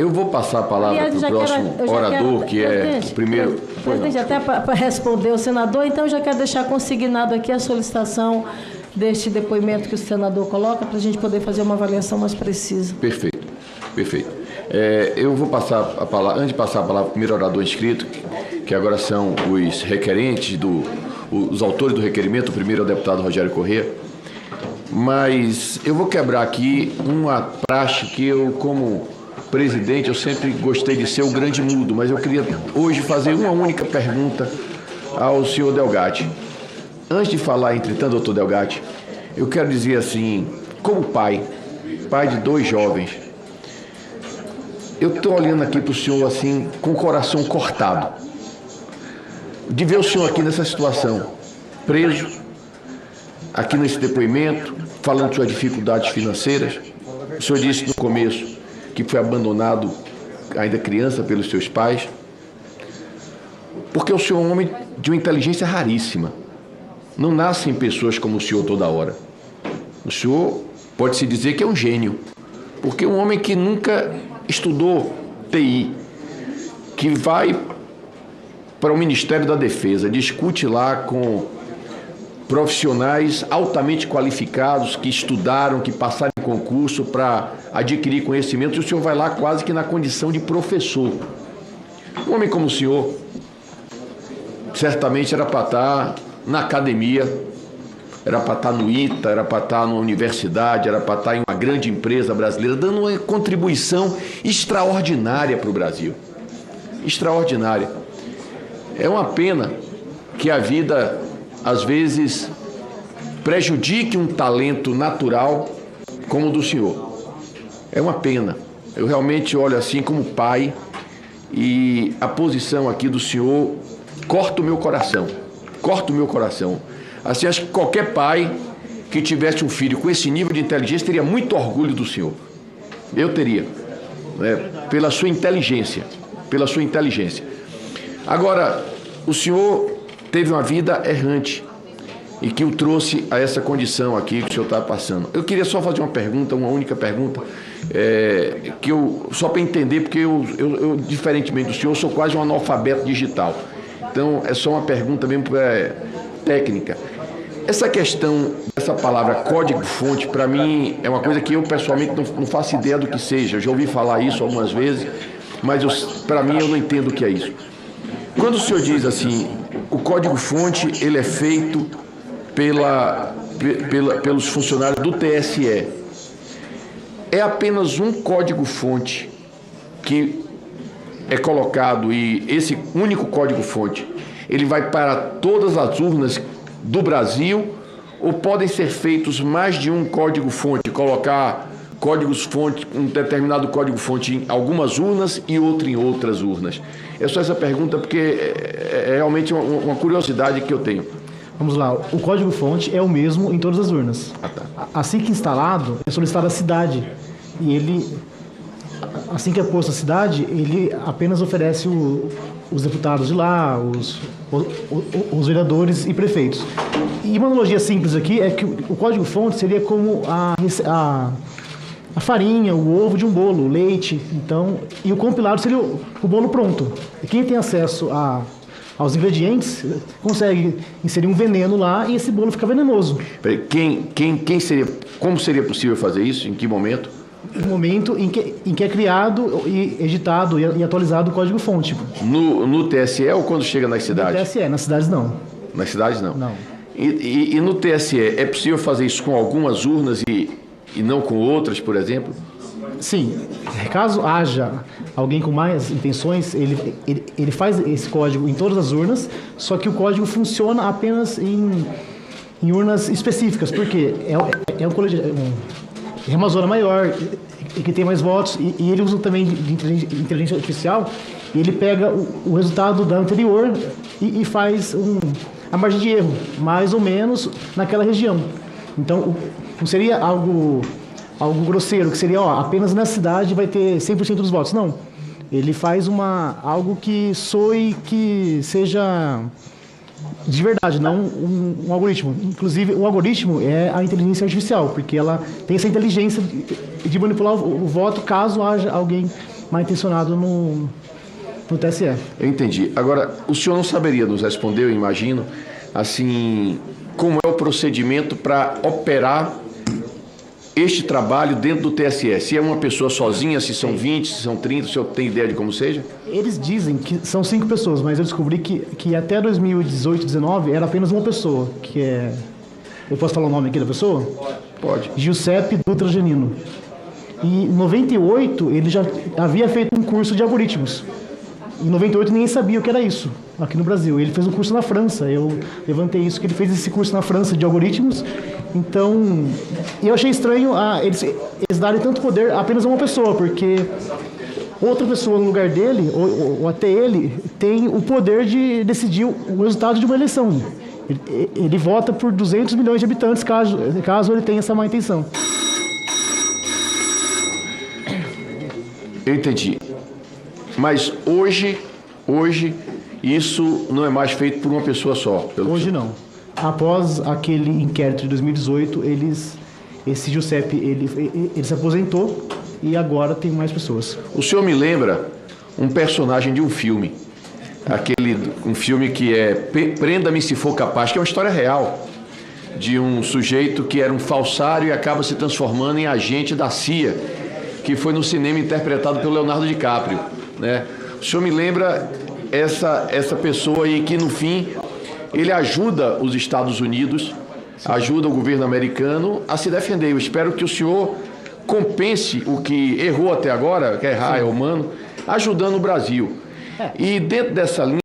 Eu vou passar a palavra para o próximo orador, que é o primeiro... Presidente, até para responder o senador, então eu já quero deixar consignado aqui a solicitação deste depoimento que o senador coloca, para a gente poder fazer uma avaliação mais precisa. Perfeito, perfeito. Eu vou passar a palavra, antes de passar a palavra ao primeiro orador inscrito, que agora são os requerentes, os autores do requerimento, o primeiro é o deputado Rogério Corrêa, mas eu vou quebrar aqui uma praxe que eu, como presidente, eu sempre gostei de ser o grande mudo, mas eu queria hoje fazer uma única pergunta ao senhor Delgatti. Antes de falar, entretanto, doutor Delgatti, eu quero dizer assim, como pai de 2 jovens, eu estou olhando aqui para o senhor assim, com o coração cortado, de ver o senhor aqui nessa situação, preso, aqui nesse depoimento, falando de suas dificuldades financeiras. O senhor disse no começo que foi abandonado ainda criança pelos seus pais, porque o senhor é um homem de uma inteligência raríssima. Não nascem pessoas como o senhor toda hora. O senhor pode-se dizer que é um gênio, porque um homem que nunca estudou TI, que vai para o Ministério da Defesa, discute lá com profissionais altamente qualificados, que estudaram, que passaram em concurso para adquirir conhecimento, e o senhor vai lá quase que na condição de professor. Um homem como o senhor, certamente era para estar na academia, era para estar no ITA, era para estar numa universidade, era para estar em uma grande empresa brasileira, dando uma contribuição extraordinária para o Brasil. Extraordinária. É uma pena que a vida, às vezes, prejudique um talento natural como o do senhor. É uma pena. Eu realmente olho assim como pai, e a posição aqui do senhor corta o meu coração. Corta o meu coração. Assim, acho que qualquer pai que tivesse um filho com esse nível de inteligência teria muito orgulho do senhor. Eu teria, né? Pela sua inteligência. Pela sua inteligência. Agora, o senhor teve uma vida errante e que o trouxe a essa condição aqui que o senhor está passando. Eu queria só fazer uma pergunta, uma única pergunta, que só para entender, porque eu, diferentemente do senhor, sou quase um analfabeto digital. Então, é só uma pergunta mesmo técnica. Essa questão, essa palavra código-fonte, para mim, é uma coisa que eu, pessoalmente, não faço ideia do que seja. Eu já ouvi falar isso algumas vezes, mas para mim, eu não entendo o que é isso. Quando o senhor diz assim, o código-fonte, ele é feito pelos funcionários do TSE, é apenas um código-fonte que é colocado, e esse único código-fonte, ele vai para todas as urnas do Brasil, ou podem ser feitos mais de um código-fonte, colocar códigos-fonte, um determinado código-fonte em algumas urnas e outro em outras urnas? É só essa pergunta, porque é realmente uma curiosidade que eu tenho. Vamos lá, o código-fonte é o mesmo em todas as urnas. Tá. Assim que instalado, é solicitada a cidade. E ele, assim que é posto a cidade, ele apenas oferece os deputados de lá, os vereadores e prefeitos. E uma analogia simples aqui é que o código-fonte seria como a farinha, o ovo de um bolo, o leite, então, e o compilado seria o bolo pronto. E quem tem acesso aos ingredientes consegue inserir um veneno lá e esse bolo fica venenoso. Peraí, como seria possível fazer isso? Em que momento? No momento em que é criado e editado e atualizado o código-fonte. No TSE ou quando chega nas cidades? No TSE, nas cidades não. Nas cidades não? Não. E no TSE, é possível fazer isso com algumas urnas e não com outras, por exemplo? Sim. Caso haja alguém com mais intenções, ele faz esse código em todas as urnas, só que o código funciona apenas em urnas específicas, porque é uma zona maior e que tem mais votos, e ele usa também de inteligência artificial, e ele pega o resultado da anterior e faz a margem de erro, mais ou menos naquela região. Então, não seria algo grosseiro, que seria, apenas na cidade vai ter 100% dos votos. Não. Ele faz algo que soe, que seja de verdade, não um algoritmo. Inclusive, o algoritmo é a inteligência artificial, porque ela tem essa inteligência de manipular o voto caso haja alguém mal intencionado no TSE. Eu entendi. Agora, o senhor não saberia nos responder, eu imagino, assim, como é o procedimento para operar este trabalho dentro do TSE? Se é uma pessoa sozinha, se são 20, se são 30, o senhor tem ideia de como seja? Eles dizem que são 5 pessoas, mas eu descobri que até 2018, 2019 era apenas uma pessoa, que é... Eu posso falar o nome aqui da pessoa? Pode. Giuseppe Dutra Genino. E em 98 ele já havia feito um curso de algoritmos. Em 98 ninguém sabia o que era isso aqui no Brasil. Ele fez um curso na França. Eu levantei isso, que ele fez esse curso na França de algoritmos. Então, eu achei estranho eles darem tanto poder a apenas a uma pessoa, porque outra pessoa no lugar dele, ou até ele, tem o poder de decidir o resultado de uma eleição. Ele vota por 200 milhões de habitantes, caso ele tenha essa má intenção. Eu entendi. Mas hoje isso não é mais feito por uma pessoa só. Hoje não. Após aquele inquérito de 2018, esse Giuseppe ele se aposentou e agora tem mais pessoas. O senhor me lembra um personagem de um filme. Um filme que é Prenda-me se for capaz, que é uma história real de um sujeito que era um falsário e acaba se transformando em agente da CIA, que foi no cinema interpretado pelo Leonardo DiCaprio, né? O senhor me lembra essa pessoa aí que, no fim, ele ajuda os Estados Unidos, ajuda o governo americano a se defender. Eu espero que o senhor compense o que errou até agora, que errar é humano, ajudando o Brasil. E dentro dessa linha,